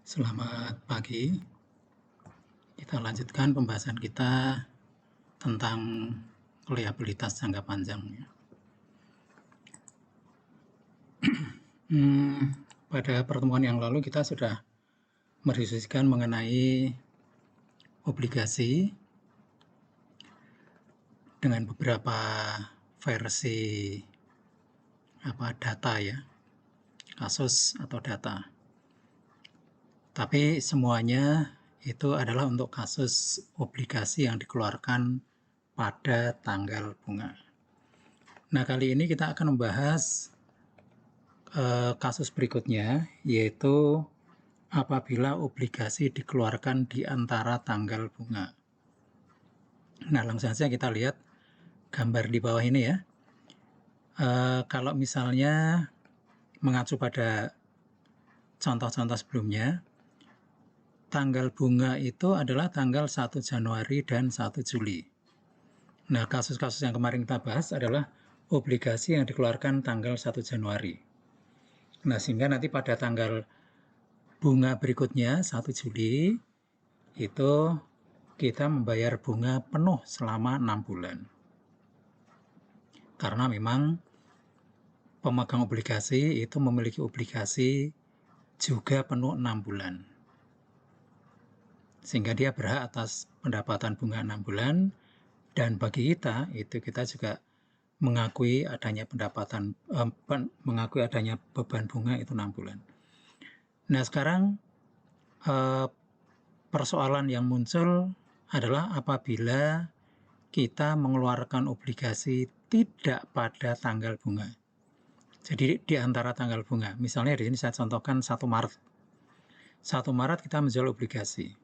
Selamat pagi. Kita lanjutkan pembahasan kita tentang liabilitas jangka panjang. Pada pertemuan yang lalu kita sudah mendiskusikan mengenai obligasi dengan beberapa versi data ya, kasus atau data. Tapi semuanya itu adalah untuk kasus obligasi yang dikeluarkan pada tanggal bunga. Nah, kali ini kita akan membahas kasus berikutnya, yaitu apabila obligasi dikeluarkan di antara tanggal bunga. Nah, langsung saja kita lihat gambar di bawah ini ya. Kalau misalnya mengacu pada contoh-contoh sebelumnya, tanggal bunga itu adalah tanggal 1 Januari dan 1 Juli. Nah, kasus-kasus yang kemarin kita bahas adalah obligasi yang dikeluarkan tanggal 1 Januari. Nah, sehingga nanti pada tanggal bunga berikutnya 1 Juli itu kita membayar bunga penuh selama 6 bulan. Karena memang pemegang obligasi itu memiliki obligasi juga penuh 6 bulan. Sehingga dia berhak atas pendapatan bunga 6 bulan, dan bagi kita itu kita juga mengakui adanya mengakui adanya beban bunga itu 6 bulan. Nah, sekarang persoalan yang muncul adalah apabila kita mengeluarkan obligasi tidak pada tanggal bunga. Jadi di antara tanggal bunga, misalnya di sini saya contohkan 1 Maret. 1 Maret kita menjual obligasi.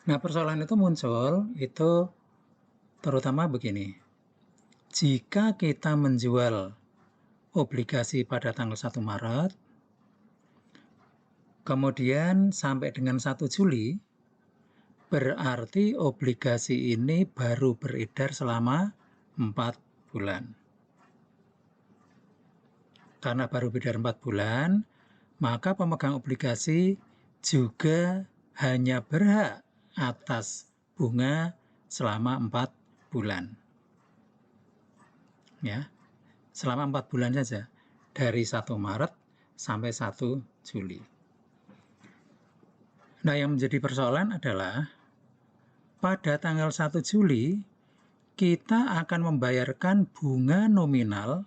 Nah, persoalan itu muncul itu terutama begini. Jika kita menjual obligasi pada tanggal 1 Maret, kemudian sampai dengan 1 Juli, berarti obligasi ini baru beredar selama 4 bulan. Karena baru beredar 4 bulan, maka pemegang obligasi juga hanya berhak atas bunga selama 4 bulan. Ya, selama 4 bulan saja, dari 1 Maret sampai 1 Juli. Nah, yang menjadi persoalan adalah pada tanggal 1 Juli kita akan membayarkan bunga nominal.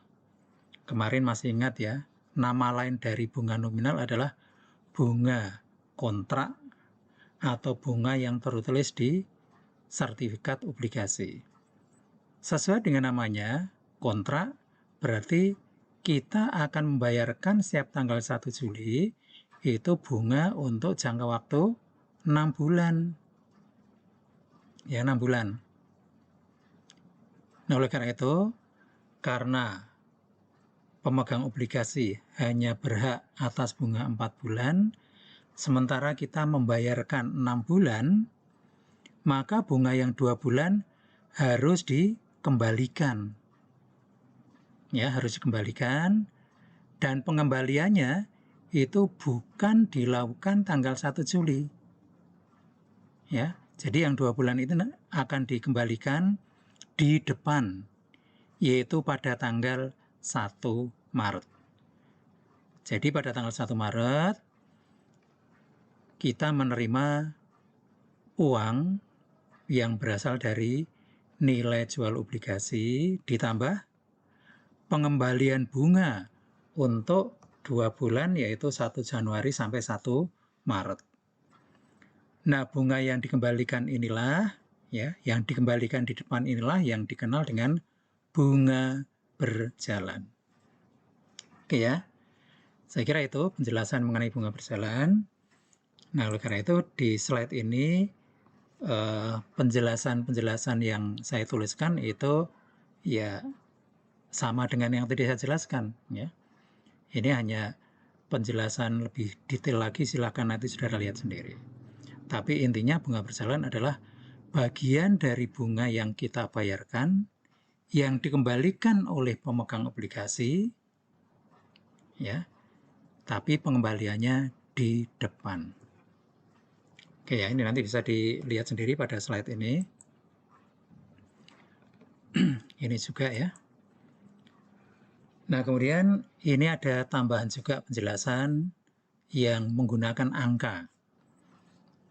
Kemarin masih ingat ya, nama lain dari bunga nominal adalah bunga kontrak atau bunga yang tertulis di sertifikat obligasi. Sesuai dengan namanya, kontrak, berarti kita akan membayarkan setiap tanggal 1 Juli itu bunga untuk jangka waktu 6 bulan. Ya, 6 bulan. Nah, oleh karena itu, karena pemegang obligasi hanya berhak atas bunga 4 bulan, sementara kita membayarkan 6 bulan, maka bunga yang 2 bulan harus dikembalikan. Ya, harus dikembalikan, dan pengembaliannya itu bukan dilakukan tanggal 1 Juli. Ya, jadi yang 2 bulan itu akan dikembalikan di depan, yaitu pada tanggal 1 Maret. Jadi pada tanggal 1 Maret kita menerima uang yang berasal dari nilai jual obligasi ditambah pengembalian bunga untuk 2 bulan, yaitu 1 Januari sampai 1 Maret. Nah, bunga yang dikembalikan inilah ya, yang dikembalikan di depan inilah yang dikenal dengan bunga berjalan. Oke ya. Saya kira itu penjelasan mengenai bunga berjalan. Nah, oleh karena itu di slide ini penjelasan-penjelasan yang saya tuliskan itu ya sama dengan yang tadi saya jelaskan ya. Ini hanya penjelasan lebih detail lagi, silakan nanti saudara lihat sendiri. Tapi intinya bunga berjalan adalah bagian dari bunga yang kita bayarkan yang dikembalikan oleh pemegang obligasi ya. Tapi pengembaliannya di depan. Oke ya, ini nanti bisa dilihat sendiri pada slide ini. Ini juga ya. Nah, kemudian ini ada tambahan juga penjelasan yang menggunakan angka.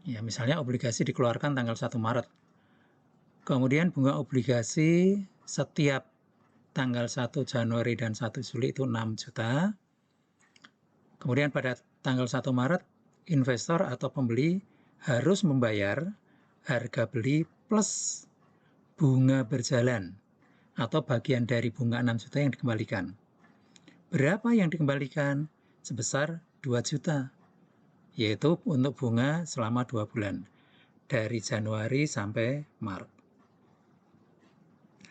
Ya, misalnya obligasi dikeluarkan tanggal 1 Maret. Kemudian bunga obligasi setiap tanggal 1 Januari dan 1 Juli itu 6 juta. Kemudian pada tanggal 1 Maret, investor atau pembeli harus membayar harga beli plus bunga berjalan atau bagian dari bunga 6 juta yang dikembalikan. Berapa yang dikembalikan? Sebesar 2 juta, yaitu untuk bunga selama 2 bulan, dari Januari sampai Maret.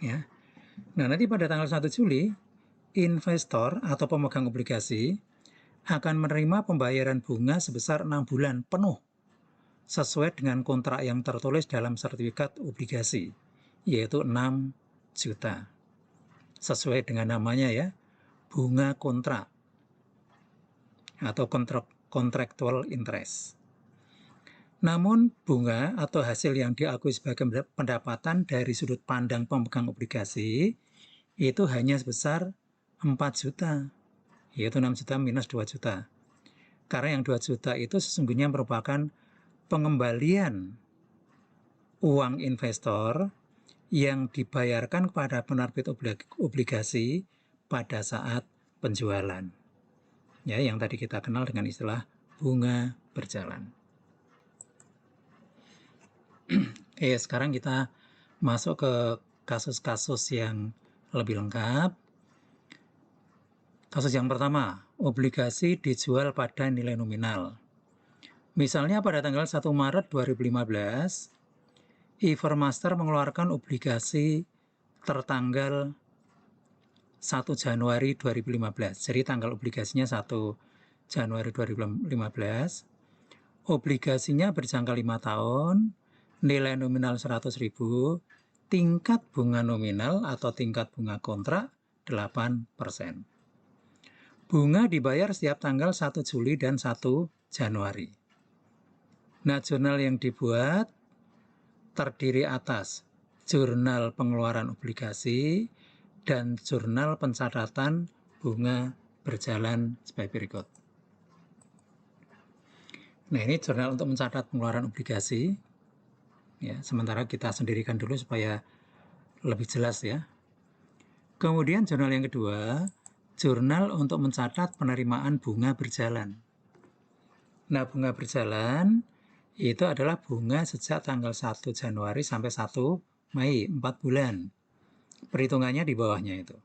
Ya. Nah, nanti pada tanggal 1 Juli, investor atau pemegang obligasi akan menerima pembayaran bunga sebesar 6 bulan penuh, sesuai dengan kontrak yang tertulis dalam sertifikat obligasi, yaitu 6 juta. Sesuai dengan namanya ya, bunga kontrak atau contractual interest. Namun bunga atau hasil yang diakui sebagai pendapatan dari sudut pandang pemegang obligasi itu hanya sebesar 4 juta, yaitu 6 juta minus 2 juta. Karena yang 2 juta itu sesungguhnya merupakan pengembalian uang investor yang dibayarkan kepada penerbit obligasi pada saat penjualan. Ya, yang tadi kita kenal dengan istilah bunga berjalan. Oke, sekarang kita masuk ke kasus-kasus yang lebih lengkap. Kasus yang pertama, obligasi dijual pada nilai nominal. Misalnya pada tanggal 1 Maret 2015, Evermaster mengeluarkan obligasi tertanggal 1 Januari 2015. Jadi tanggal obligasinya 1 Januari 2015. Obligasinya berjangka 5 tahun, nilai nominal 100.000, tingkat bunga nominal atau tingkat bunga kontrak 8%. Bunga dibayar setiap tanggal 1 Juli dan 1 Januari. Nah, jurnal yang dibuat terdiri atas jurnal pengeluaran obligasi dan jurnal pencatatan bunga berjalan sebagai berikut. Nah, ini jurnal untuk mencatat pengeluaran obligasi. Ya, sementara kita sendirikan dulu supaya lebih jelas ya. Kemudian jurnal yang kedua, jurnal untuk mencatat penerimaan bunga berjalan. Nah, bunga berjalan itu adalah bunga sejak tanggal 1 Januari sampai 1 Mei, 4 bulan. Perhitungannya di bawahnya itu.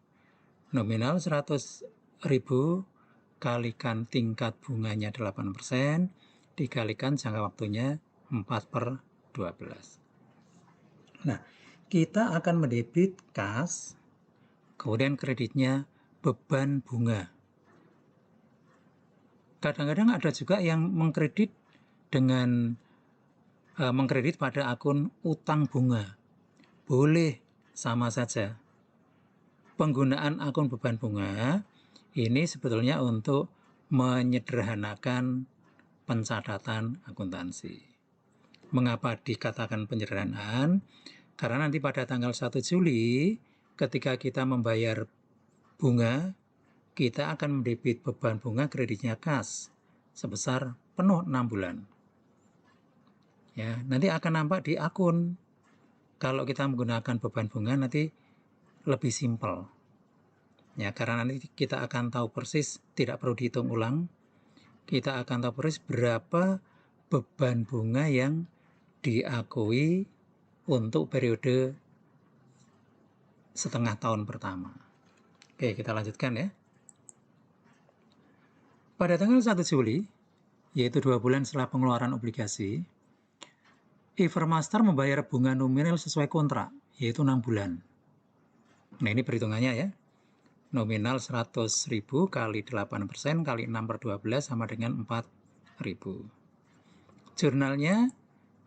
Nominal 100.000 kalikan tingkat bunganya 8%, dikalikan jangka waktunya 4/12. Nah, kita akan mendebit kas, kemudian kreditnya beban bunga. Kadang-kadang ada juga yang mengkredit dengan mengkredit pada akun utang bunga. Boleh, sama saja. Penggunaan akun beban bunga ini sebetulnya untuk menyederhanakan pencatatan akuntansi. Mengapa dikatakan penyederhanaan? Karena nanti pada tanggal 1 Juli ketika kita membayar bunga, kita akan mendebit beban bunga kreditnya kas sebesar penuh 6 bulan. Ya, nanti akan nampak di akun. Kalau kita menggunakan beban bunga nanti lebih simpel. Ya, karena nanti kita akan tahu persis, tidak perlu dihitung ulang. Kita akan tahu persis berapa beban bunga yang diakui untuk periode setengah tahun pertama. Oke, kita lanjutkan ya. Pada tanggal 1 Juli, yaitu 2 bulan setelah pengeluaran obligasi, Evermaster membayar bunga nominal sesuai kontrak, yaitu 6 bulan. Nah, ini perhitungannya ya. Nominal 100.000 kali 8% kali 6/12 sama dengan 4.000. Jurnalnya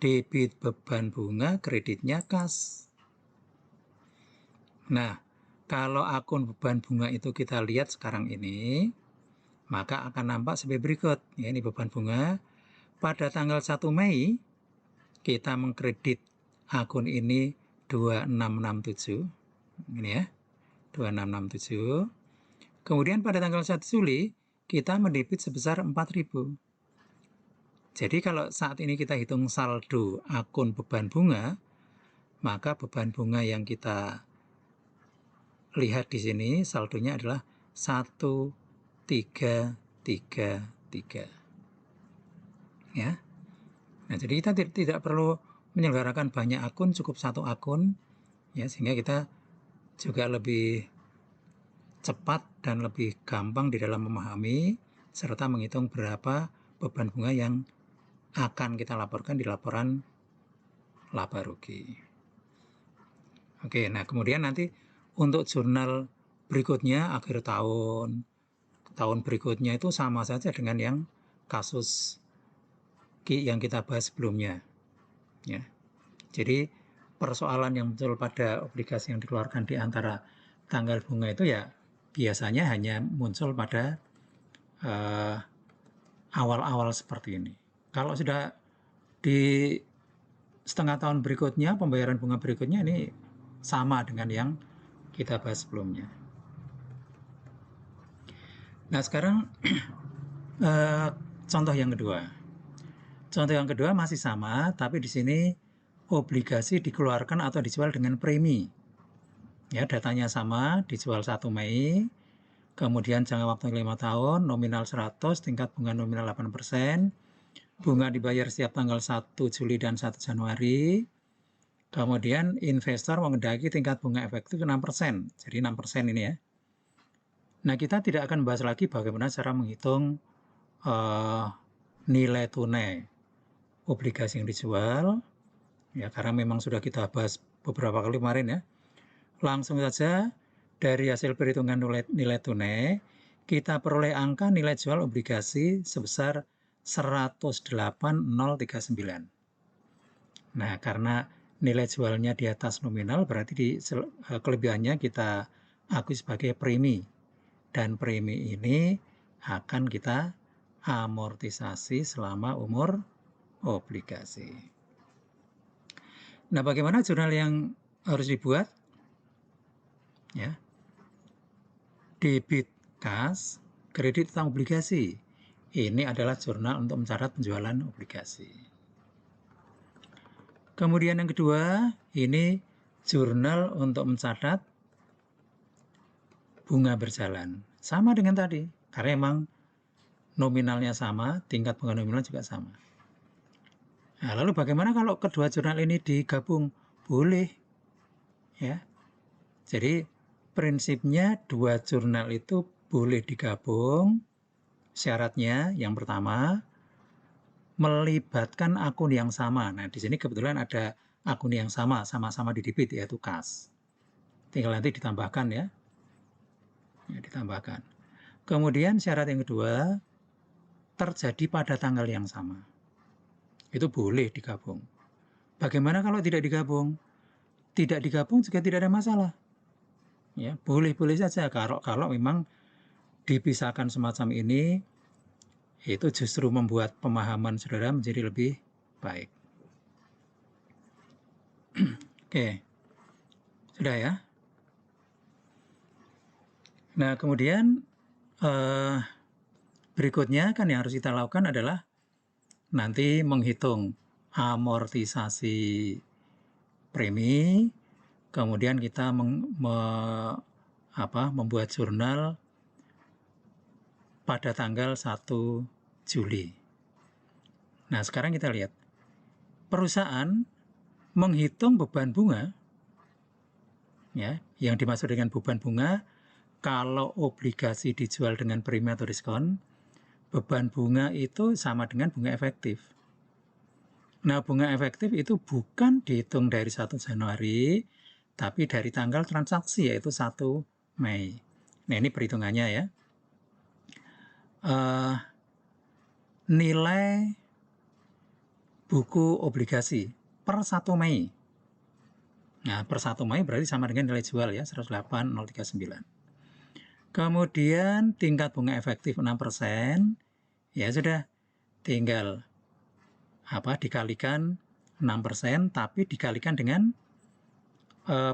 debit beban bunga, kreditnya kas. Nah, kalau akun beban bunga itu kita lihat sekarang ini, maka akan nampak sebagai berikut. Ya, ini beban bunga. Pada tanggal 1 Mei, kita mengkredit akun ini 2667. Ini ya, 2667. Kemudian pada tanggal 1 Juli, kita mendebit sebesar 4.000. Jadi kalau saat ini kita hitung saldo akun beban bunga, maka beban bunga yang kita lihat di sini saldonya adalah 1333. Ya. Nah, jadi kita tidak perlu menyelenggarakan banyak akun, cukup satu akun, ya, sehingga kita juga lebih cepat dan lebih gampang di dalam memahami serta menghitung berapa beban bunga yang akan kita laporkan di laporan laba rugi. Oke, nah kemudian nanti untuk jurnal berikutnya akhir tahun berikutnya itu sama saja dengan yang kasus yang kita bahas sebelumnya. Ya. Jadi persoalan yang muncul pada obligasi yang dikeluarkan di antara tanggal bunga itu ya biasanya hanya muncul pada awal-awal seperti ini. Kalau sudah di setengah tahun berikutnya, pembayaran bunga berikutnya ini sama dengan yang kita bahas sebelumnya. Nah sekarang contoh yang kedua. Contoh yang kedua masih sama, tapi di sini obligasi dikeluarkan atau dijual dengan premi. Ya, datanya sama, dijual 1 Mei, kemudian jangka waktu 5 tahun, nominal 100, tingkat bunga nominal 8%, bunga dibayar setiap tanggal 1 Juli dan 1 Januari, kemudian investor mengendaki tingkat bunga efektif 6%, jadi 6% ini ya. Nah, kita tidak akan bahas lagi bagaimana cara menghitung nilai tunai obligasi yang dijual, ya karena memang sudah kita bahas beberapa kali kemarin ya. Langsung saja dari hasil perhitungan nilai tunai, kita peroleh angka nilai jual obligasi sebesar 108.039. Nah, karena nilai jualnya di atas nominal, berarti kelebihannya kita akui sebagai premi. Dan premi ini akan kita amortisasi selama umur obligasi. Nah, bagaimana jurnal yang harus dibuat? Ya, debit kas, kredit utang obligasi. Ini adalah jurnal untuk mencatat penjualan obligasi. Kemudian yang kedua, ini jurnal untuk mencatat bunga berjalan. Sama dengan tadi, karena memang nominalnya sama, tingkat bunga nominal juga sama. Nah, lalu bagaimana kalau kedua jurnal ini digabung? Boleh. Ya. Jadi prinsipnya dua jurnal itu boleh digabung. Syaratnya yang pertama melibatkan akun yang sama. Nah, di sini kebetulan ada akun yang sama-sama di debit yaitu kas. Tinggal nanti ditambahkan ya. Ya, ditambahkan. Kemudian syarat yang kedua terjadi pada tanggal yang sama. Itu boleh digabung. Bagaimana kalau tidak digabung? Tidak digabung juga tidak ada masalah. Ya, boleh-boleh saja kalau memang dipisahkan semacam ini, itu justru membuat pemahaman saudara menjadi lebih baik. Oke, sudah ya. Nah, kemudian berikutnya kan yang harus kita lakukan adalah nanti menghitung amortisasi premi, kemudian kita membuat jurnal pada tanggal 1 Juli. Nah, sekarang kita lihat. Perusahaan menghitung beban bunga, ya, yang dimaksud dengan beban bunga, kalau obligasi dijual dengan premi atau diskon, beban bunga itu sama dengan bunga efektif. Nah, bunga efektif itu bukan dihitung dari 1 Januari, tapi dari tanggal transaksi, yaitu 1 Mei. Nah, ini perhitungannya ya. Nilai buku obligasi per 1 Mei. Nah, per 1 Mei berarti sama dengan nilai jual ya, 108.039. Kemudian tingkat bunga efektif 6%, ya sudah tinggal dikalikan 6%, tapi dikalikan dengan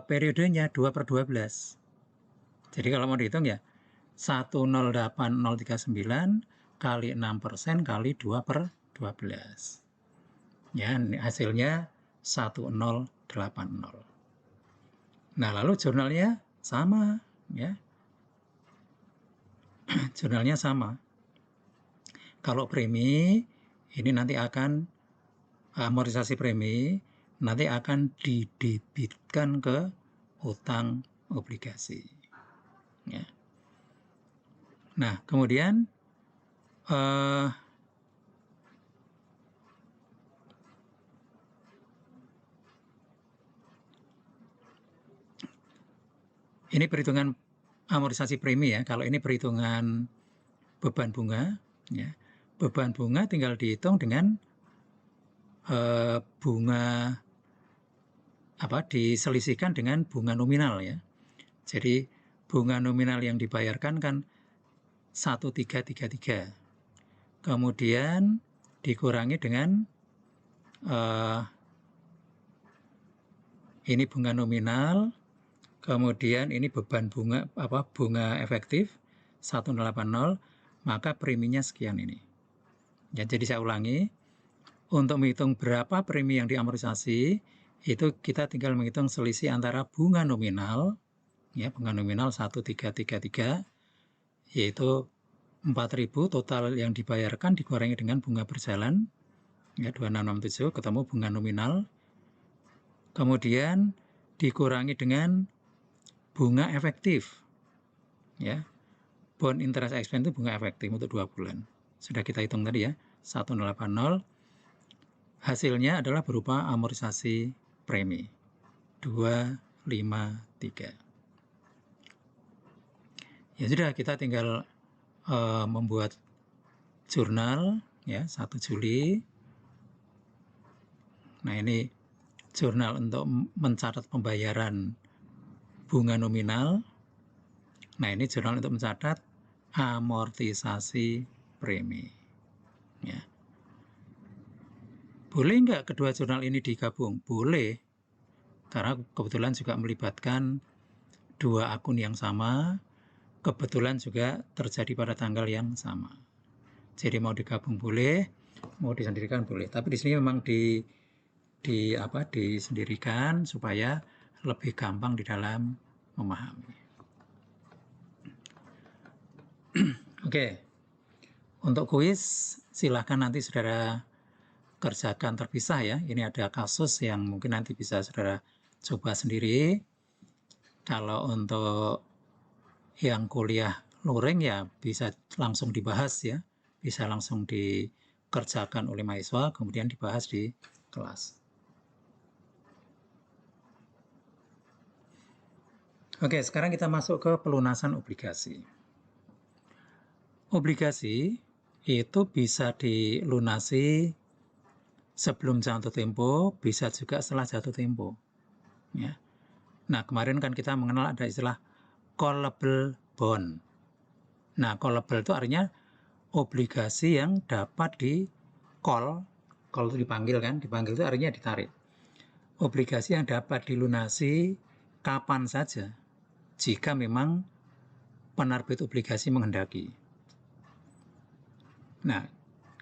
periodenya 2/12. Jadi kalau mau dihitung ya 108.039 kali 6% kali 2/12. Ya, hasilnya 1080. Nah, lalu jurnalnya sama, ya. Jurnalnya sama. Kalau premi, ini nanti akan amortisasi premi, nanti akan didebitkan ke utang obligasi. Ya. Nah, kemudian ini perhitungan amortisasi premi ya. Kalau ini perhitungan beban bunga, ya. Beban bunga tinggal dihitung dengan bunga diselisihkan dengan bunga nominal ya. Jadi bunga nominal yang dibayarkan kan 1333. Kemudian dikurangi dengan ini bunga nominal, kemudian ini beban bunga bunga efektif 180, maka preminya sekian ini. Ya, jadi saya ulangi, untuk menghitung berapa premi yang diamortisasi, itu kita tinggal menghitung selisih antara bunga nominal, ya bunga nominal 1333, yaitu 4.000 total yang dibayarkan dikurangi dengan bunga berjalan, ya 2667 ketemu bunga nominal, kemudian dikurangi dengan bunga efektif, ya bond interest expense itu bunga efektif untuk 2 bulan. Sudah kita hitung tadi ya, 180. Hasilnya adalah berupa amortisasi premi 253. Ya sudah, kita tinggal membuat jurnal ya 1 Juli. Nah, ini jurnal untuk mencatat pembayaran bunga nominal. Nah, ini jurnal untuk mencatat amortisasi premi. Ya. Boleh nggak kedua jurnal ini digabung? Boleh, karena kebetulan juga melibatkan dua akun yang sama, kebetulan juga terjadi pada tanggal yang sama. Jadi mau digabung boleh, mau disendirikan boleh. Tapi di sini memang disendirikan supaya lebih gampang di dalam memahami. Oke, untuk kuis silahkan nanti saudara kerjakan terpisah ya. Ini ada kasus yang mungkin nanti bisa saudara coba sendiri. Kalau untuk yang kuliah luring ya bisa langsung dibahas ya. Bisa langsung dikerjakan oleh mahasiswa, kemudian dibahas di kelas. Oke, sekarang kita masuk ke pelunasan obligasi. Obligasi itu bisa dilunasi sebelum jatuh tempo, bisa juga setelah jatuh tempo. Ya. Nah, kemarin kan kita mengenal ada istilah callable bond. Nah, callable itu artinya obligasi yang dapat di-call itu dipanggil kan, dipanggil itu artinya ditarik. Obligasi yang dapat dilunasi kapan saja, jika memang penerbit obligasi menghendaki. Nah,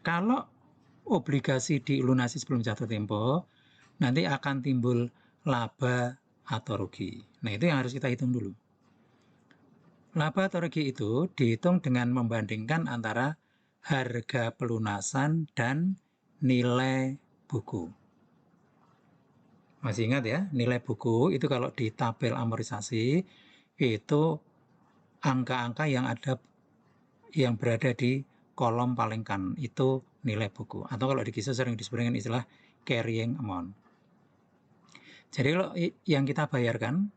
kalau obligasi dilunasi sebelum jatuh tempo, nanti akan timbul laba atau rugi. Nah, itu yang harus kita hitung dulu. Laba atau rugi itu dihitung dengan membandingkan antara harga pelunasan dan nilai buku. Masih ingat ya, nilai buku itu kalau di tabel amortisasi itu angka-angka yang berada di kolom paling kanan itu nilai buku. Atau kalau di KISO sering disebut dengan istilah carrying amount. Jadi kalau yang kita bayarkan,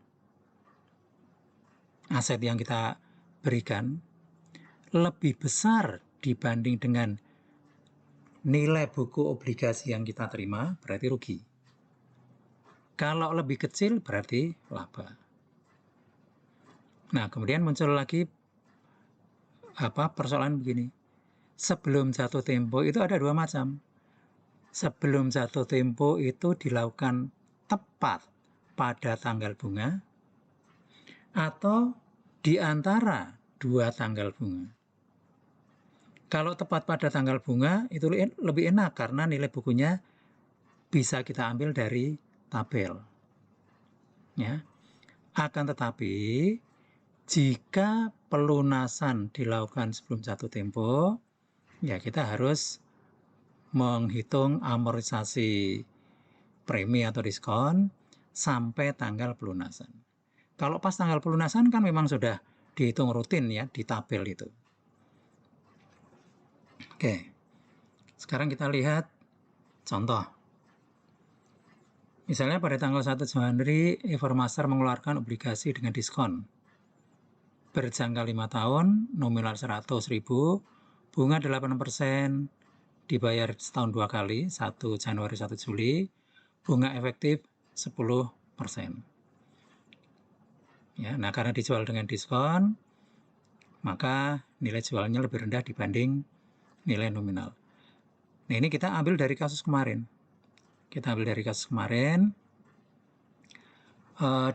aset yang kita berikan lebih besar dibanding dengan nilai buku obligasi yang kita terima, berarti rugi. Kalau lebih kecil berarti laba. Nah, kemudian muncul lagi persoalan begini. Sebelum jatuh tempo itu ada dua macam. Sebelum jatuh tempo itu dilakukan tepat pada tanggal bunga atau di antara dua tanggal bunga. Kalau tepat pada tanggal bunga itu lebih enak karena nilai bukunya bisa kita ambil dari tabel. Ya. Akan tetapi jika pelunasan dilakukan sebelum jatuh tempo, ya kita harus menghitung amortisasi premi atau diskon sampai tanggal pelunasan. Kalau pas tanggal pelunasan kan memang sudah dihitung rutin ya di tabel itu. Oke, sekarang kita lihat contoh. Misalnya pada tanggal 1 Januari, Evermaster mengeluarkan obligasi dengan diskon. Berjangka 5 tahun, nominal 100.000, bunga 8%, dibayar setahun 2 kali, 1 Januari, 1 Juli, bunga efektif 10%. Ya, nah karena dijual dengan diskon, maka nilai jualnya lebih rendah dibanding nilai nominal. Nah ini kita ambil dari kasus kemarin. Kita ambil dari kasus kemarin.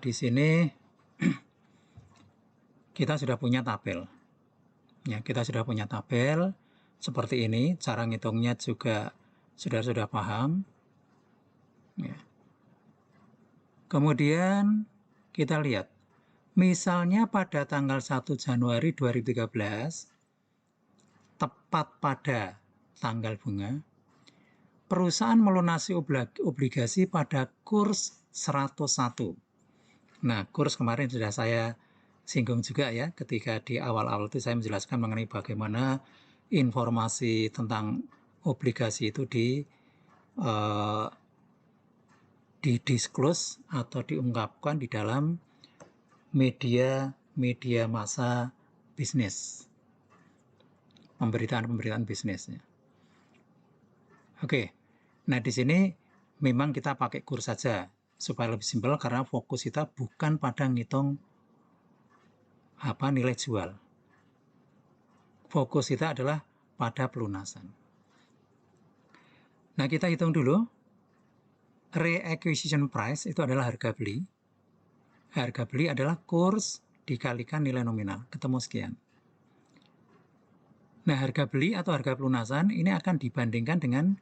Di sini kita sudah punya tabel. Ya, kita sudah punya tabel seperti ini. Cara ngitungnya juga sudah paham. Ya. Kemudian kita lihat. Misalnya pada tanggal 1 Januari 2013, tepat pada tanggal bunga, perusahaan melunasi obligasi pada kurs 101. Nah, kurs kemarin sudah saya singgung juga ya, ketika di awal-awal itu saya menjelaskan mengenai bagaimana informasi tentang obligasi itu didisclose atau diungkapkan di dalam media massa bisnis, pemberitaan bisnisnya. Oke, nah di sini memang kita pakai kurs saja supaya lebih simpel karena fokus kita bukan pada ngitung nilai jual. Fokus kita adalah pada pelunasan. Nah kita hitung dulu, reacquisition price itu adalah harga beli. Harga beli adalah kurs dikalikan nilai nominal, ketemu sekian. Nah, harga beli atau harga pelunasan ini akan dibandingkan dengan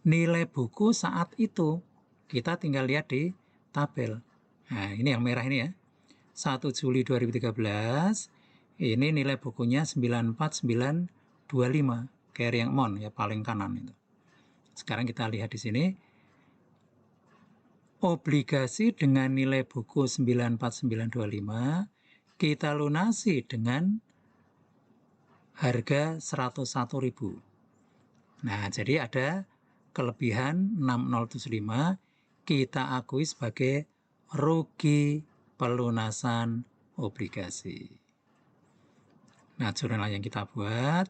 nilai buku saat itu. Kita tinggal lihat di tabel. Nah, ini yang merah ini ya. 1 Juli 2013, ini nilai bukunya 94925. Carrying amount ya, paling kanan itu. Sekarang kita lihat di sini. Obligasi dengan nilai buku 94925 kita lunasi dengan harga 101.000. Nah, jadi ada kelebihan 6075 kita akui sebagai rugi pelunasan obligasi. Nah, jurnal yang kita buat,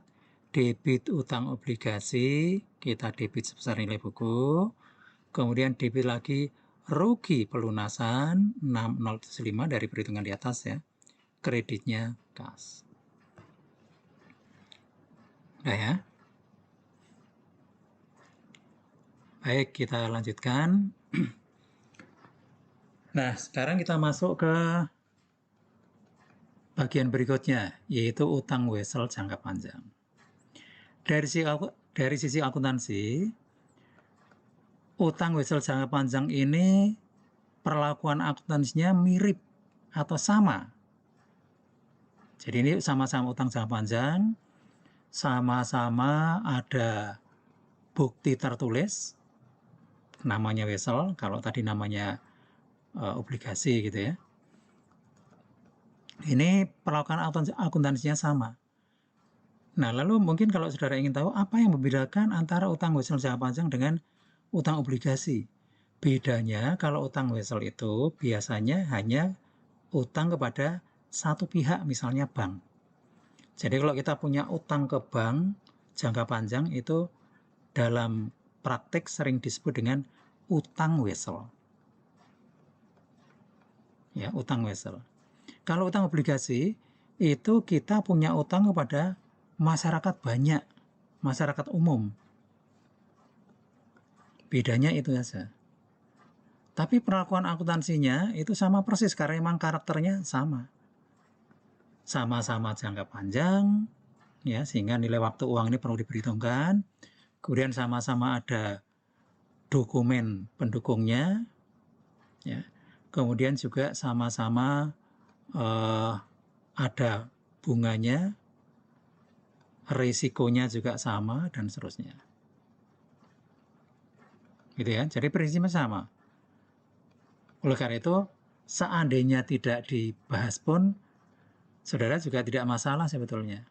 debit utang obligasi, kita debit sebesar nilai buku, kemudian debit lagi rugi pelunasan 6075 dari perhitungan di atas ya. Kreditnya kas. Udah ya. Baik, kita lanjutkan. Nah, sekarang kita masuk ke bagian berikutnya, yaitu utang wesel jangka panjang. Dari sisi akuntansi, utang wesel jangka panjang ini perlakuan akuntansinya mirip atau sama. Jadi ini sama-sama utang jangka panjang, sama-sama ada bukti tertulis, namanya wesel, kalau tadi namanya obligasi gitu ya. Ini perlakuan akuntansinya sama. Nah, lalu mungkin kalau saudara ingin tahu apa yang membedakan antara utang wesel jangka panjang dengan utang obligasi. Bedanya kalau utang wesel itu biasanya hanya utang kepada satu pihak, misalnya bank. Jadi kalau kita punya utang ke bank jangka panjang itu dalam praktek sering disebut dengan utang wesel. Ya, utang wesel. Kalau utang obligasi itu kita punya utang kepada masyarakat banyak, masyarakat umum. Bedanya itu saja. Tapi perlakuan akuntansinya itu sama persis karena memang karakternya sama. Sama-sama jangka panjang, ya, sehingga nilai waktu uang ini perlu diperhitungkan. Kemudian sama-sama ada dokumen pendukungnya, ya. Kemudian juga sama-sama ada bunganya, risikonya juga sama, dan seterusnya. Gitu ya. Jadi prinsipnya sama. Oleh karena itu, seandainya tidak dibahas pun, saudara juga tidak masalah sebetulnya.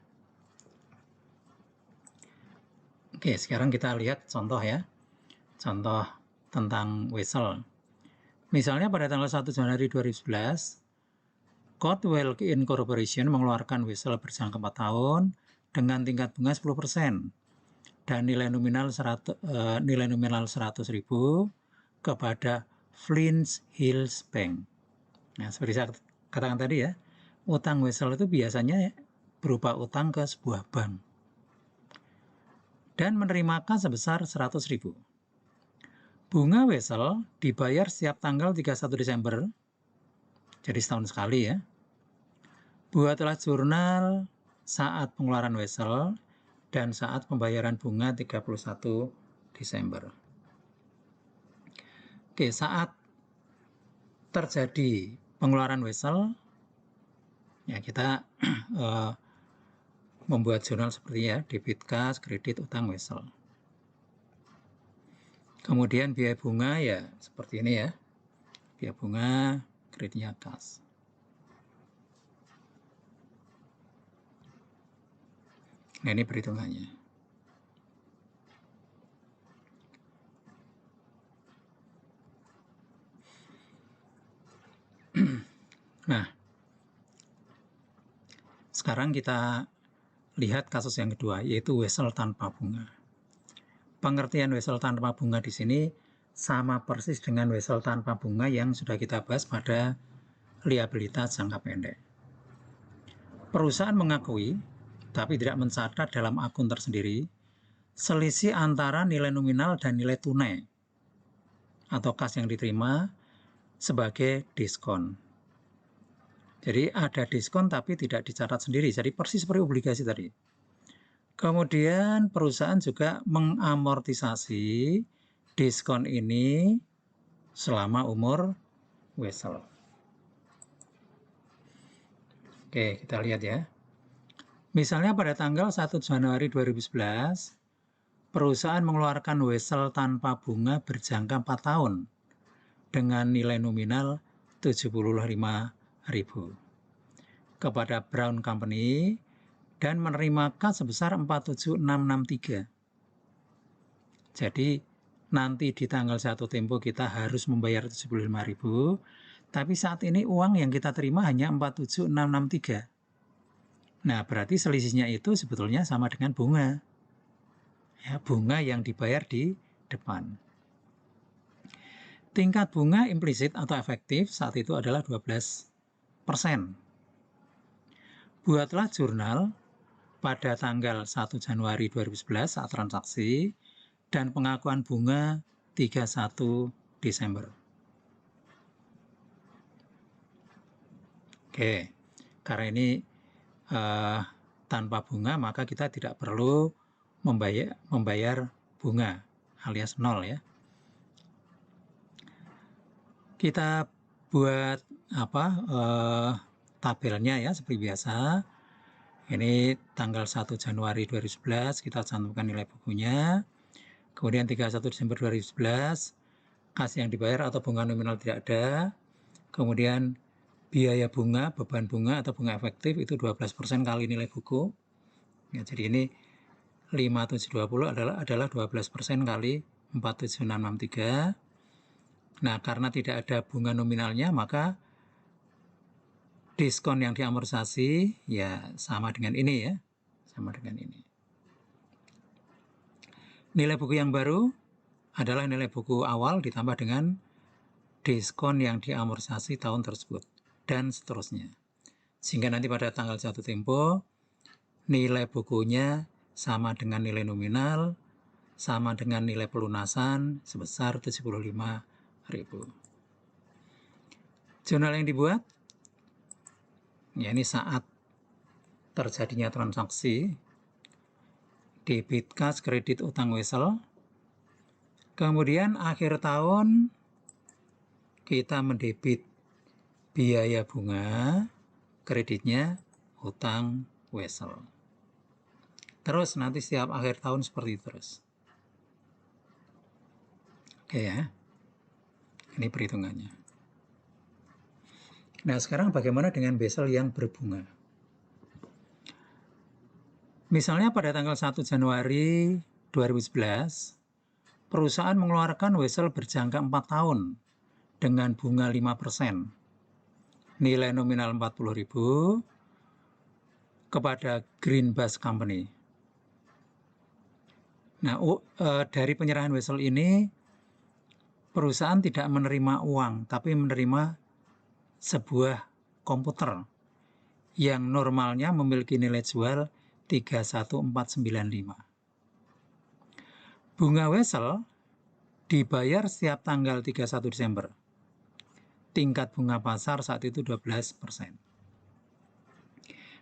Oke, sekarang kita lihat contoh ya. Contoh tentang Wesel. Misalnya pada tanggal 1 Januari 2011, Coldwell Incorporation mengeluarkan Wesel berjangka 4 tahun dengan tingkat bunga 10% dan nilai nominal 100.000 kepada Flint Hills Bank. Nah, seperti saya katakan tadi ya, utang Wesel itu biasanya berupa utang ke sebuah bank dan menerimakan sebesar 100.000. Bunga Wesel dibayar setiap tanggal 31 Desember, jadi setahun sekali ya. Buatlah jurnal saat pengeluaran Wesel dan saat pembayaran bunga 31 Desember. Oke, saat terjadi pengeluaran Wesel, ya kita membuat jurnal seperti ya, debit kas, kredit, utang, Wesel. Kemudian biaya bunga ya seperti ini ya, biaya bunga, kreditnya kas. Nah, ini perhitungannya. Nah, sekarang kita lihat kasus yang kedua, yaitu Wesel tanpa bunga. Pengertian Wesel tanpa bunga di sini sama persis dengan Wesel tanpa bunga yang sudah kita bahas pada liabilitas jangka pendek. Perusahaan mengakui, tapi tidak mencatat dalam akun tersendiri, selisih antara nilai nominal dan nilai tunai atau kas yang diterima sebagai diskon. Jadi ada diskon tapi tidak dicatat sendiri, jadi persis seperti obligasi tadi. Kemudian perusahaan juga mengamortisasi diskon ini selama umur Wesel. Oke, kita lihat ya. Misalnya pada tanggal 1 Januari 2011, perusahaan mengeluarkan Wesel tanpa bunga berjangka 4 tahun dengan nilai nominal 75.000 kepada Brown Company dan menerima kas sebesar 47663. Jadi nanti di tanggal 1 Tempo kita harus membayar 75.000, tapi saat ini uang yang kita terima hanya 47663. Nah, berarti selisihnya itu sebetulnya sama dengan bunga. Ya, bunga yang dibayar di depan. Tingkat bunga implisit atau efektif saat itu adalah 12%. Buatlah jurnal pada tanggal 1 Januari 2011 saat transaksi dan pengakuan bunga 31 Desember. Oke, karena ini tanpa bunga maka kita tidak perlu membayar bunga alias nol ya. Kita buat tabelnya ya seperti biasa. Ini tanggal 1 Januari 2011 kita cantumkan nilai bukunya. Kemudian 31 Desember 2011 kas yang dibayar atau bunga nominal tidak ada. Kemudian biaya bunga, beban bunga atau bunga efektif itu 12% kali nilai buku. Ya, jadi ini 5720 adalah 12% kali 47663. Nah, karena tidak ada bunga nominalnya, maka diskon yang diamortisasi ya sama dengan ini ya. Sama dengan ini. Nilai buku yang baru adalah nilai buku awal ditambah dengan diskon yang diamortisasi tahun tersebut dan seterusnya. Sehingga nanti pada tanggal 1 Tempo nilai bukunya sama dengan nilai nominal, sama dengan nilai pelunasan sebesar 75.000. Jurnal yang dibuat, ya ini saat terjadinya transaksi, debit kas, kredit, utang wesel. Kemudian akhir tahun kita mendebit biaya bunga, kreditnya utang wesel. Terus nanti setiap akhir tahun seperti itu terus. Oke ya, ini perhitungannya. Nah sekarang bagaimana dengan wesel yang berbunga? Misalnya pada tanggal 1 Januari 2011, perusahaan mengeluarkan wesel berjangka 4 tahun dengan bunga 5%. Nilai nominal 40.000 kepada Green Bus Company. Nah, dari penyerahan wesel ini, perusahaan tidak menerima uang, tapi menerima sebuah komputer yang normalnya memiliki nilai jual 31495. Bunga wesel dibayar setiap tanggal 31 Desember. Tingkat bunga pasar saat itu 12%.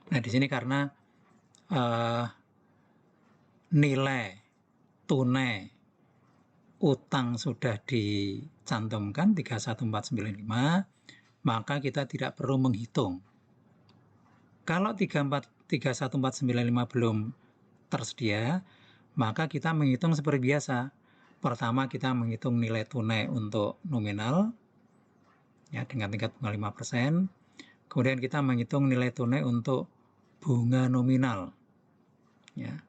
Nah, di sini karena nilai tunai utang sudah dicantumkan 31495, maka kita tidak perlu menghitung. Kalau 31495 belum tersedia, maka kita menghitung seperti biasa. Pertama kita menghitung nilai tunai untuk nominal, ya dengan tingkat bunga 5%. Kemudian kita menghitung nilai tunai untuk bunga nominal, ya,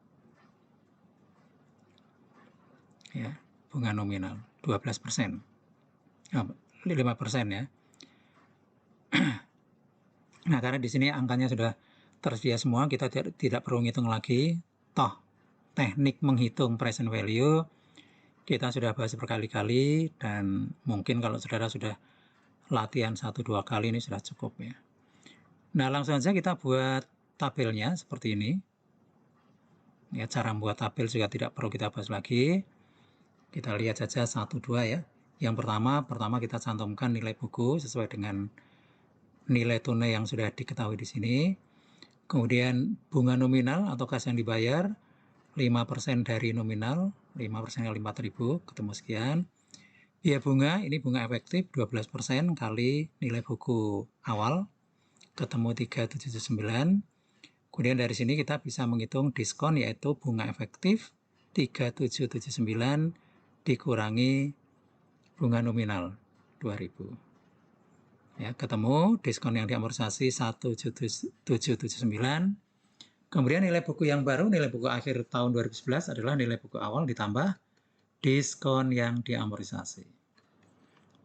bunga nominal 12%, 5% ya. Nah, karena di sini angkanya sudah tersedia semua, kita tidak perlu ngitung lagi. Toh, teknik menghitung present value kita sudah bahas berkali-kali, dan mungkin kalau saudara sudah latihan 1-2 kali ini sudah cukup ya. Nah, langsung saja kita buat tabelnya seperti ini. Ya, cara membuat tabel juga tidak perlu kita bahas lagi. Kita lihat saja 1-2 ya. Yang pertama kita cantumkan nilai buku sesuai dengan nilai tunai yang sudah diketahui di sini. Kemudian bunga nominal atau kas yang dibayar 5% dari nominal, 5% kali 4.000 ketemu sekian. Biaya bunga, ini bunga efektif 12% kali nilai buku awal ketemu 379. Kemudian dari sini kita bisa menghitung diskon, yaitu bunga efektif 3779 dikurangi bunga nominal 2.000. Ya, ketemu diskon yang diamortisasi 1.779. Kemudian nilai buku yang baru, nilai buku akhir tahun 2011 adalah nilai buku awal ditambah diskon yang diamortisasi.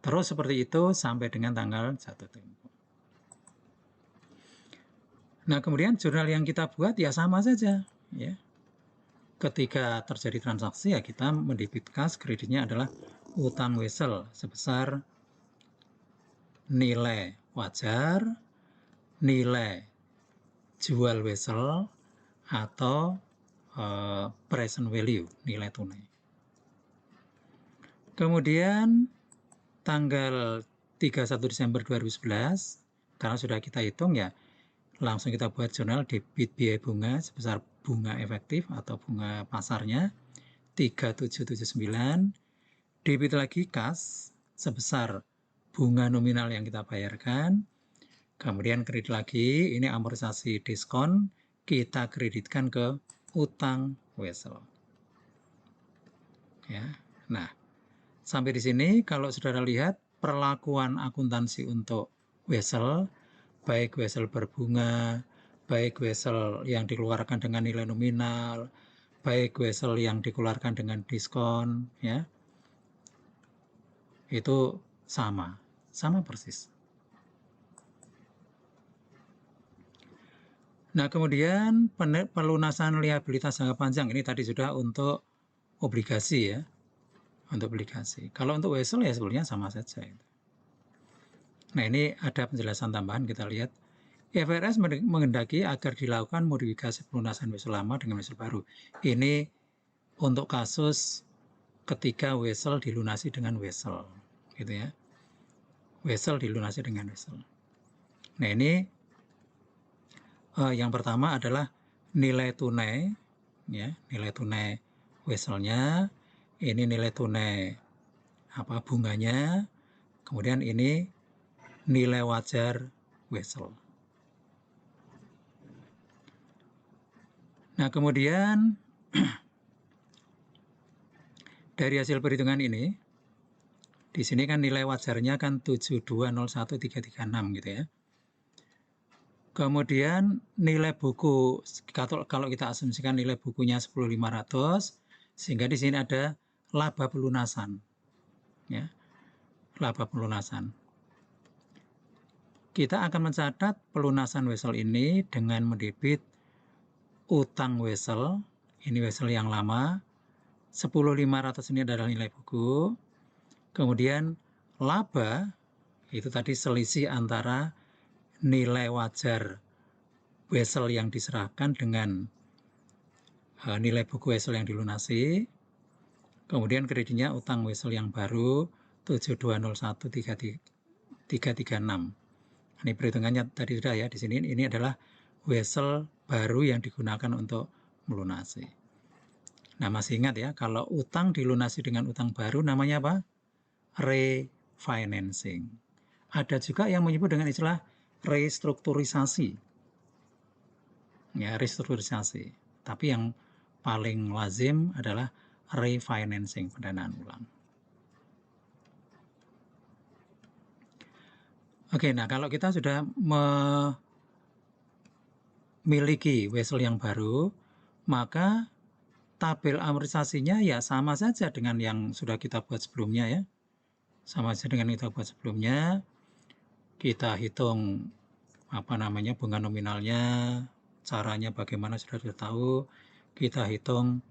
Terus seperti itu sampai dengan tanggal jatuh tempo. Nah, kemudian jurnal yang kita buat ya sama saja, ya. Ketika terjadi transaksi ya kita mendebit kas, kreditnya adalah utang wesel sebesar nilai wajar, nilai jual wesel, atau present value, nilai tunai. Kemudian tanggal 31 Desember 2011, karena sudah kita hitung ya, langsung kita buat jurnal debit biaya bunga sebesar bunga efektif atau bunga pasarnya 3779, debit lagi kas sebesar bunga nominal yang kita bayarkan, kemudian kredit lagi, ini amortisasi diskon, kita kreditkan ke utang wesel. Ya, nah sampai di sini kalau saudara lihat perlakuan akuntansi untuk wesel, baik wesel berbunga, baik wesel yang dikeluarkan dengan nilai nominal, baik wesel yang dikeluarkan dengan diskon, ya, itu sama persis. Nah, kemudian pelunasan liabilitas jangka panjang, ini tadi sudah untuk obligasi ya, untuk obligasi. Kalau untuk wesel ya sebetulnya sama saja. Nah, ini ada penjelasan tambahan, kita lihat. IFRS menghendaki agar dilakukan modifikasi pelunasan wesel lama dengan wesel baru. Ini untuk kasus ketika wesel dilunasi dengan wesel, gitu ya. Wesel dilunasi dengan wesel. Nah, ini yang pertama adalah nilai tunai, ya, nilai tunai weselnya. Ini nilai tunai bunganya. Kemudian ini nilai wajar wesel. Nah, kemudian dari hasil perhitungan ini, di sini kan nilai wajarnya kan 7201,336 gitu ya. Kemudian nilai buku, kalau kita asumsikan nilai bukunya 10.500, sehingga di sini ada laba pelunasan, ya, laba pelunasan. Kita akan mencatat pelunasan wesel ini dengan mendebit utang wesel, ini wesel yang lama, 10.500 ini adalah nilai buku. Kemudian laba, itu tadi selisih antara nilai wajar wesel yang diserahkan dengan nilai buku wesel yang dilunasi. Kemudian kreditnya utang wesel yang baru 7201,336. Ini perhitungannya tadi sudah ya di sini. Ini adalah wesel baru yang digunakan untuk melunasi. Nah, masih ingat ya, kalau utang dilunasi dengan utang baru namanya apa? Refinancing. Ada juga yang menyebut dengan istilah restrukturisasi. Ya, restrukturisasi. Tapi yang paling lazim adalah refinancing, pendanaan ulang. Oke, nah kalau kita sudah memiliki wesel yang baru, maka tabel amortisasinya ya sama saja dengan yang sudah kita buat sebelumnya ya. Sama saja dengan kita buat sebelumnya. Kita hitung bunga nominalnya, caranya bagaimana sudah tahu. Kita hitung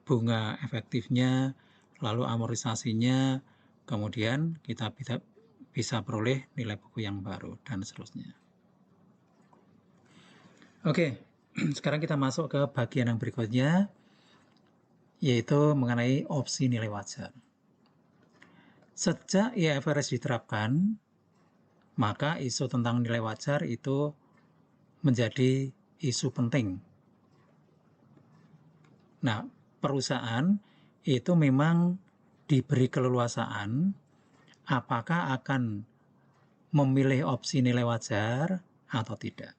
bunga efektifnya, lalu amortisasinya, kemudian kita bisa peroleh nilai buku yang baru dan seterusnya. Oke, sekarang kita masuk ke bagian yang berikutnya, yaitu mengenai opsi nilai wajar. Sejak IFRS diterapkan, maka isu tentang nilai wajar itu menjadi isu penting. Nah, perusahaan itu memang diberi keleluasaan apakah akan memilih opsi nilai wajar atau tidak.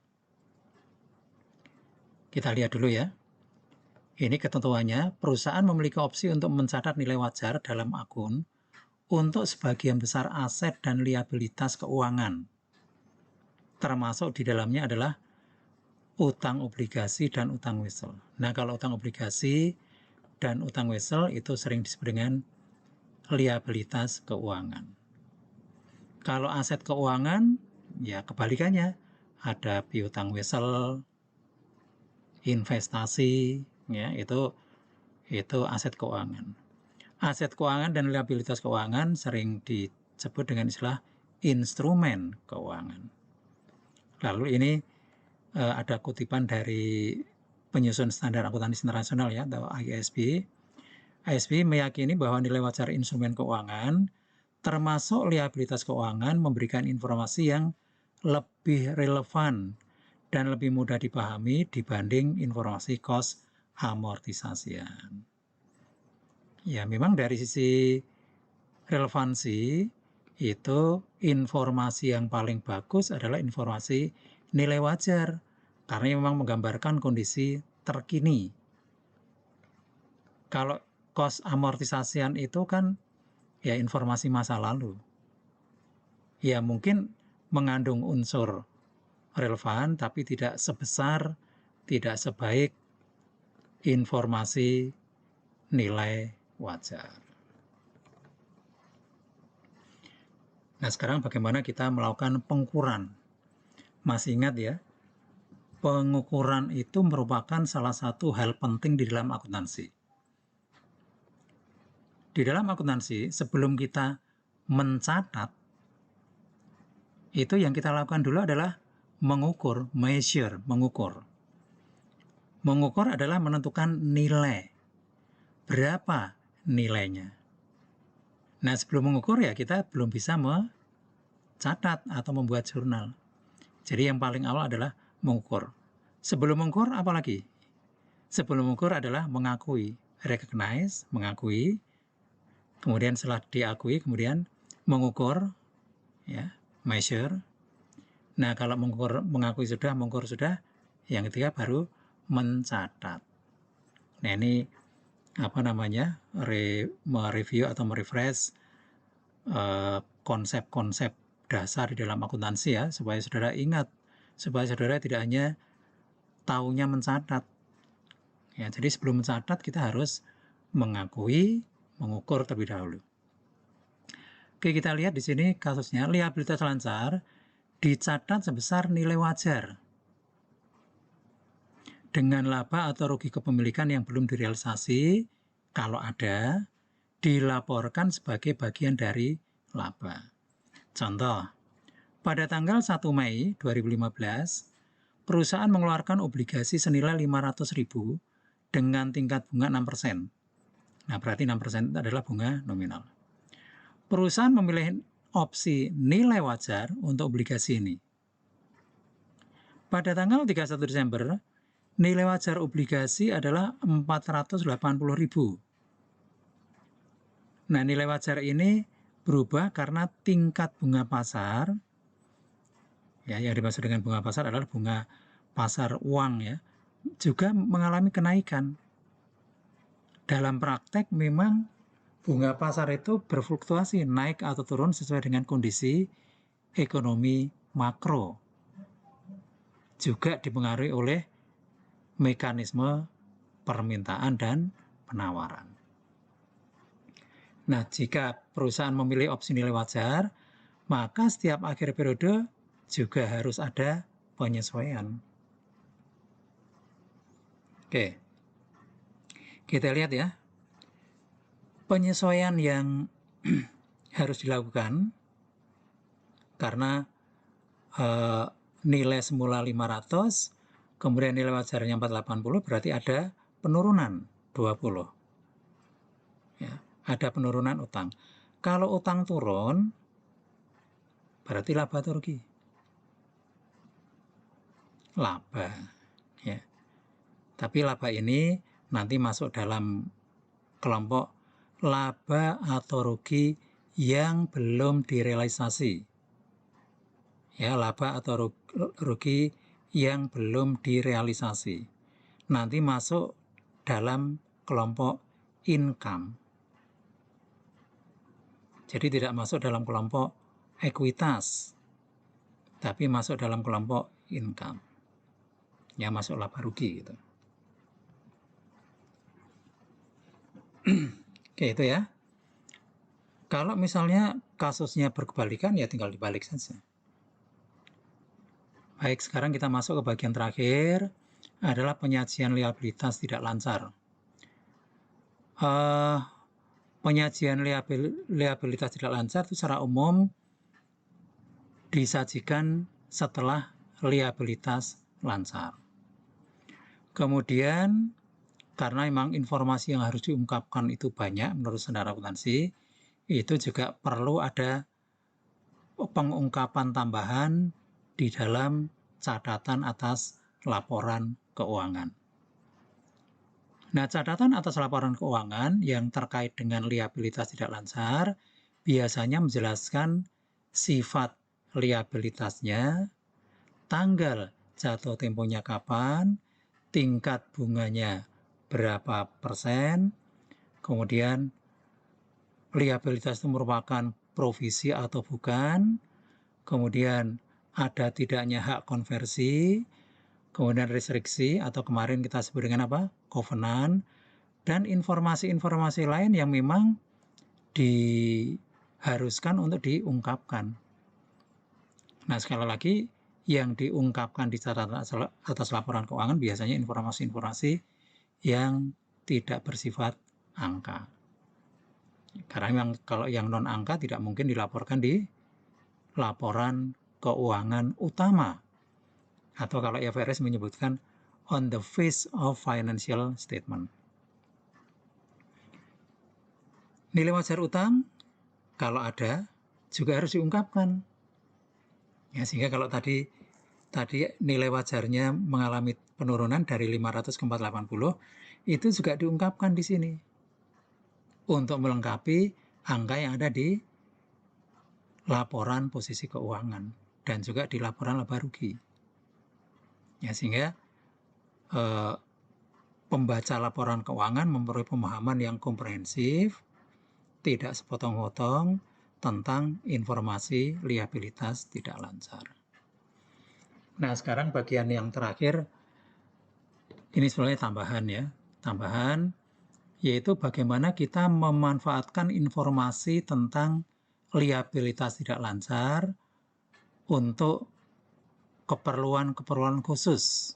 Kita lihat dulu ya. Ini ketentuannya, perusahaan memiliki opsi untuk mencatat nilai wajar dalam akun untuk sebagian besar aset dan liabilitas keuangan. Termasuk di dalamnya adalah utang obligasi dan utang wesel. Nah, kalau utang obligasi dan utang wesel itu sering disebut dengan liabilitas keuangan. Kalau aset keuangan, ya kebalikannya. Ada piutang wesel, investasi, ya itu aset keuangan. Aset keuangan dan liabilitas keuangan sering disebut dengan istilah instrumen keuangan. Lalu ini ada kutipan dari penyusun standar akuntansi internasional ya, atau IASB. IASB meyakini bahwa nilai wajar instrumen keuangan termasuk liabilitas keuangan memberikan informasi yang lebih relevan dan lebih mudah dipahami dibanding informasi cost amortisasian. Ya, memang dari sisi relevansi itu informasi yang paling bagus adalah informasi nilai wajar karena memang menggambarkan kondisi terkini. Kalau cost amortisasian itu kan ya informasi masa lalu. Ya mungkin mengandung unsur relevan tapi tidak sebesar, tidak sebaik informasi nilai wajar. Nah, sekarang bagaimana kita melakukan pengukuran? Masih ingat ya, pengukuran itu merupakan salah satu hal penting di dalam akuntansi. Di dalam akuntansi, sebelum kita mencatat itu yang kita lakukan dulu adalah mengukur, measure, mengukur. Mengukur adalah menentukan nilai. Berapa nilainya? Nah, sebelum mengukur ya kita belum bisa mencatat atau membuat jurnal. Jadi yang paling awal adalah mengukur. Sebelum mengukur apa lagi? Sebelum mengukur adalah mengakui, recognize, mengakui. Kemudian setelah diakui, kemudian mengukur, ya, measure. Nah, kalau mengakui sudah, mengukur sudah, yang ketiga baru mencatat. Nah, ini apa namanya? Mereview atau merefresh konsep-konsep dasar di dalam akuntansi ya, supaya saudara ingat, supaya saudara tidak hanya taunya mencatat. Ya, jadi sebelum mencatat kita harus mengakui, mengukur terlebih dahulu. Oke, kita lihat di sini kasusnya liabilitas lancar dicatat sebesar nilai wajar dengan laba atau rugi kepemilikan yang belum direalisasi, kalau ada, dilaporkan sebagai bagian dari laba. Contoh, pada tanggal 1 Mei 2015, perusahaan mengeluarkan obligasi senilai 500.000 dengan tingkat bunga 6%. Nah, berarti 6% itu adalah bunga nominal. Perusahaan memilih opsi nilai wajar untuk obligasi ini. Pada tanggal 31 Desember, nilai wajar obligasi adalah 480.000. Nah, nilai wajar ini berubah karena tingkat bunga pasar, ya, yang dimaksud dengan bunga pasar adalah bunga pasar uang ya, juga mengalami kenaikan. Dalam praktek memang bunga pasar itu berfluktuasi, naik atau turun sesuai dengan kondisi ekonomi makro. Juga dipengaruhi oleh mekanisme permintaan dan penawaran. Nah, jika perusahaan memilih opsi nilai wajar, maka setiap akhir periode juga harus ada penyesuaian. Oke, kita lihat ya. Penyesuaian yang harus dilakukan karena nilai semula 500, kemudian nilai wajarnya 480, berarti ada penurunan 20. Ya, ada penurunan utang. Kalau utang turun, berarti laba atau rugi? Laba. Ya. Tapi laba ini nanti masuk dalam kelompok laba atau rugi yang belum direalisasi. Ya, laba atau rugi yang belum direalisasi. Nanti masuk dalam kelompok income. Jadi tidak masuk dalam kelompok ekuitas, tapi masuk dalam kelompok income. Ya, masuk laba rugi gitu. Oke, itu ya. Kalau misalnya kasusnya berkebalikan, ya tinggal dibalik saja. Baik, sekarang kita masuk ke bagian terakhir, adalah penyajian liabilitas tidak lancar. Penyajian liabilitas tidak lancar itu secara umum disajikan setelah liabilitas lancar. Kemudian, karena memang informasi yang harus diungkapkan itu banyak menurut standar akuntansi, itu juga perlu ada pengungkapan tambahan di dalam catatan atas laporan keuangan. Nah, catatan atas laporan keuangan yang terkait dengan liabilitas tidak lancar biasanya menjelaskan sifat liabilitasnya, tanggal jatuh temponya kapan, tingkat bunganya berapa persen, kemudian liabilitas itu merupakan provisi atau bukan, kemudian ada tidaknya hak konversi, kemudian restriksi atau kemarin kita sebut dengan apa? Covenant, dan informasi-informasi lain yang memang diharuskan untuk diungkapkan. Nah, sekali lagi yang diungkapkan di catatan atas laporan keuangan biasanya informasi-informasi yang tidak bersifat angka. Karena memang kalau yang non angka tidak mungkin dilaporkan di laporan keuangan utama. Atau kalau IFRS menyebutkan on the face of financial statement. Nilai wajar utang, kalau ada, juga harus diungkapkan. Ya, sehingga kalau tadi nilai wajarnya mengalami penurunan dari 500 ke 480, itu juga diungkapkan di sini. Untuk melengkapi angka yang ada di laporan posisi keuangan dan juga di laporan laba rugi. Ya, sehingga pembaca laporan keuangan memperoleh pemahaman yang komprehensif, tidak sepotong-potong tentang informasi liabilitas tidak lancar. Nah, sekarang bagian yang terakhir, ini sebenarnya tambahan, yaitu bagaimana kita memanfaatkan informasi tentang liabilitas tidak lancar untuk keperluan-keperluan khusus.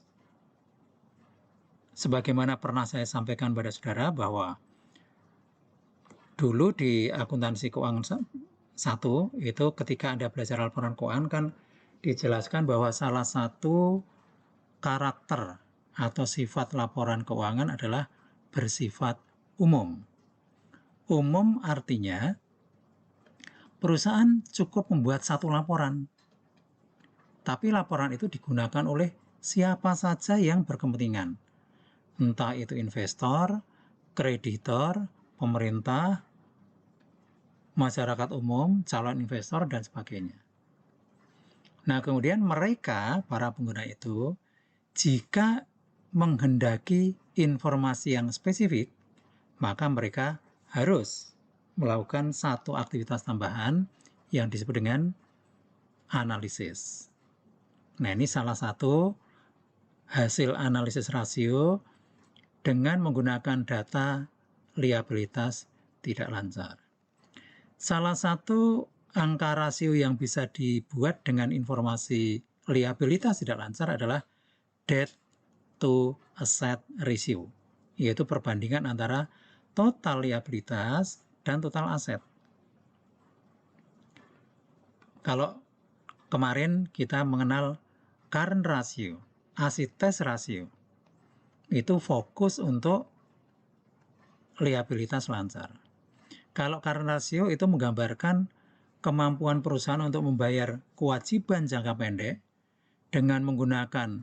Sebagaimana pernah saya sampaikan pada saudara bahwa dulu di akuntansi keuangan 1, itu ketika Anda belajar laporan keuangan kan dijelaskan bahwa salah satu karakter atau sifat laporan keuangan adalah bersifat umum. Umum artinya perusahaan cukup membuat satu laporan, tapi laporan itu digunakan oleh siapa saja yang berkepentingan. Entah itu investor, kreditor, pemerintah, masyarakat umum, calon investor, dan sebagainya. Nah, kemudian mereka, para pengguna itu, jika menghendaki informasi yang spesifik, maka mereka harus melakukan satu aktivitas tambahan yang disebut dengan analisis. Nah, ini salah satu hasil analisis rasio dengan menggunakan data liabilitas tidak lancar. Salah satu angka rasio yang bisa dibuat dengan informasi liabilitas tidak lancar adalah debt to asset ratio, yaitu perbandingan antara total liabilitas dan total aset. Kalau kemarin kita mengenal current ratio, asset test ratio, itu fokus untuk liabilitas lancar. Kalau current ratio itu menggambarkan kemampuan perusahaan untuk membayar kewajiban jangka pendek dengan menggunakan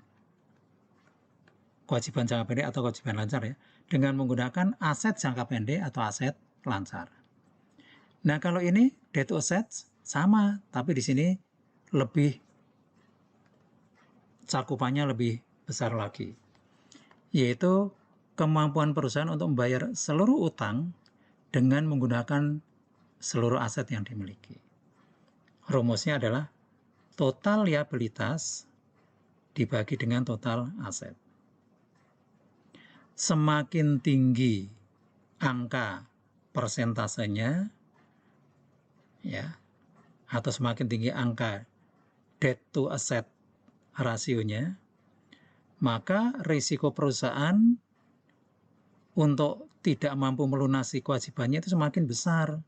kewajiban jangka pendek atau kewajiban lancar ya, dengan menggunakan aset jangka pendek atau aset lancar. Nah, kalau ini debt to assets sama, tapi di sini lebih cakupannya lebih besar lagi, yaitu kemampuan perusahaan untuk membayar seluruh utang dengan menggunakan seluruh aset yang dimiliki. Rumusnya adalah total liabilitas dibagi dengan total aset. Semakin tinggi angka persentasenya, ya, atau semakin tinggi angka debt to asset rasionya, maka risiko perusahaan untuk tidak mampu melunasi kewajibannya itu semakin besar.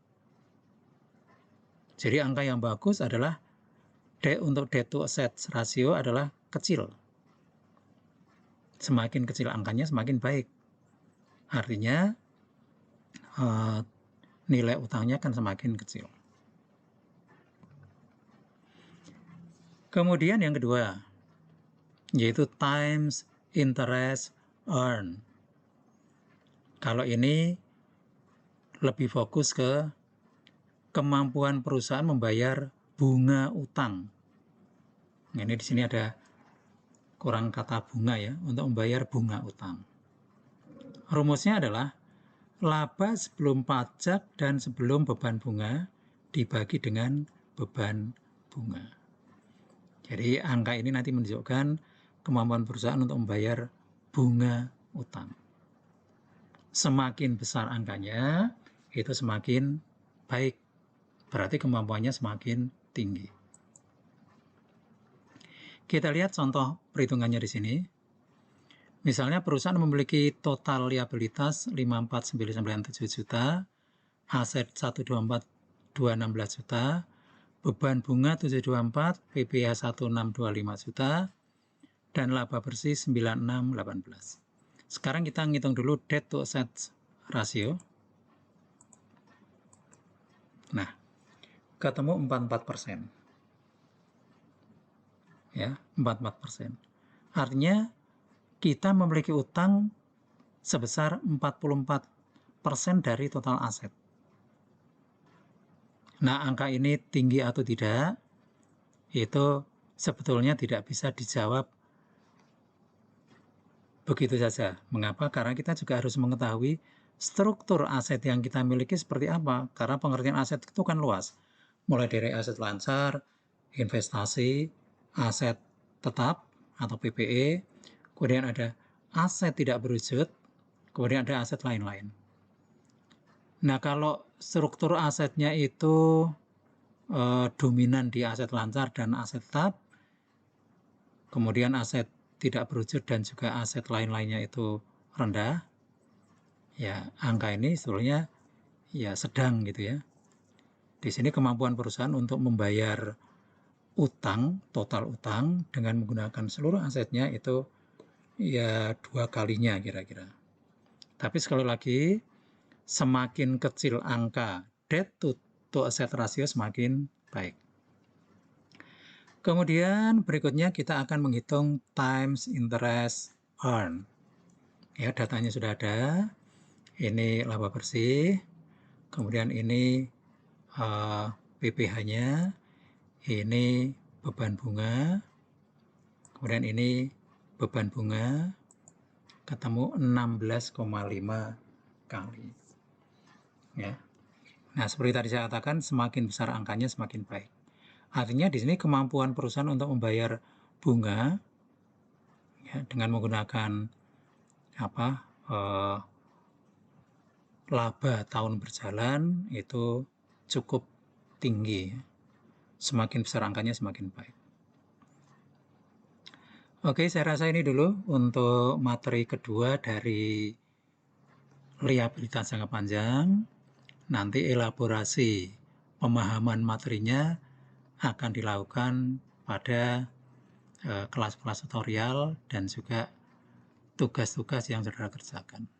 Jadi angka yang bagus adalah untuk debt to asset rasio adalah kecil. Semakin kecil angkanya semakin baik. Artinya nilai utangnya akan semakin kecil. Kemudian yang kedua, yaitu times interest earned. Kalau ini lebih fokus ke kemampuan perusahaan membayar bunga utang. Nah, ini di sini ada kurang kata bunga ya, untuk membayar bunga utang. Rumusnya adalah laba sebelum pajak dan sebelum beban bunga dibagi dengan beban bunga. Jadi angka ini nanti menunjukkan kemampuan perusahaan untuk membayar bunga utang. Semakin besar angkanya, itu semakin baik. Berarti kemampuannya semakin tinggi. Kita lihat contoh perhitungannya di sini. Misalnya perusahaan memiliki total liabilitas 54997 juta, aset 124,216 juta, beban bunga 724, PPh 1625 juta, dan laba bersih 9618. Sekarang kita ngitung dulu debt to asset ratio. Nah, ketemu 44%. Ya, 44%. Artinya kita memiliki utang sebesar 44% dari total aset. Nah, angka ini tinggi atau tidak, itu sebetulnya tidak bisa dijawab begitu saja. Mengapa? Karena kita juga harus mengetahui struktur aset yang kita miliki seperti apa. Karena pengertian aset itu kan luas. Mulai dari aset lancar, investasi, aset tetap atau PPE, kemudian ada aset tidak berwujud, kemudian ada aset lain-lain. Nah, kalau struktur asetnya itu dominan di aset lancar dan aset tetap, kemudian aset tidak berwujud dan juga aset lain-lainnya itu rendah, ya angka ini sebetulnya ya sedang gitu ya. Di sini kemampuan perusahaan untuk membayar utang, total utang dengan menggunakan seluruh asetnya itu ya 2 kalinya kira-kira. Tapi sekali lagi, semakin kecil angka debt to asset ratio semakin baik. Kemudian berikutnya kita akan menghitung times interest earn. Ya, datanya sudah ada. Ini laba bersih. Kemudian ini PPh-nya. Ini beban bunga. Kemudian ini beban bunga. Ketemu 16,5 kali. Ya. Nah, seperti tadi saya katakan, semakin besar angkanya semakin baik. Artinya di sini kemampuan perusahaan untuk membayar bunga ya, dengan menggunakan laba tahun berjalan itu cukup tinggi. Semakin besar angkanya semakin baik. Oke, saya rasa ini dulu untuk materi kedua dari liabilitas jangka panjang. Nanti elaborasi pemahaman materinya akan dilakukan pada kelas-kelas tutorial dan juga tugas-tugas yang saudara kerjakan.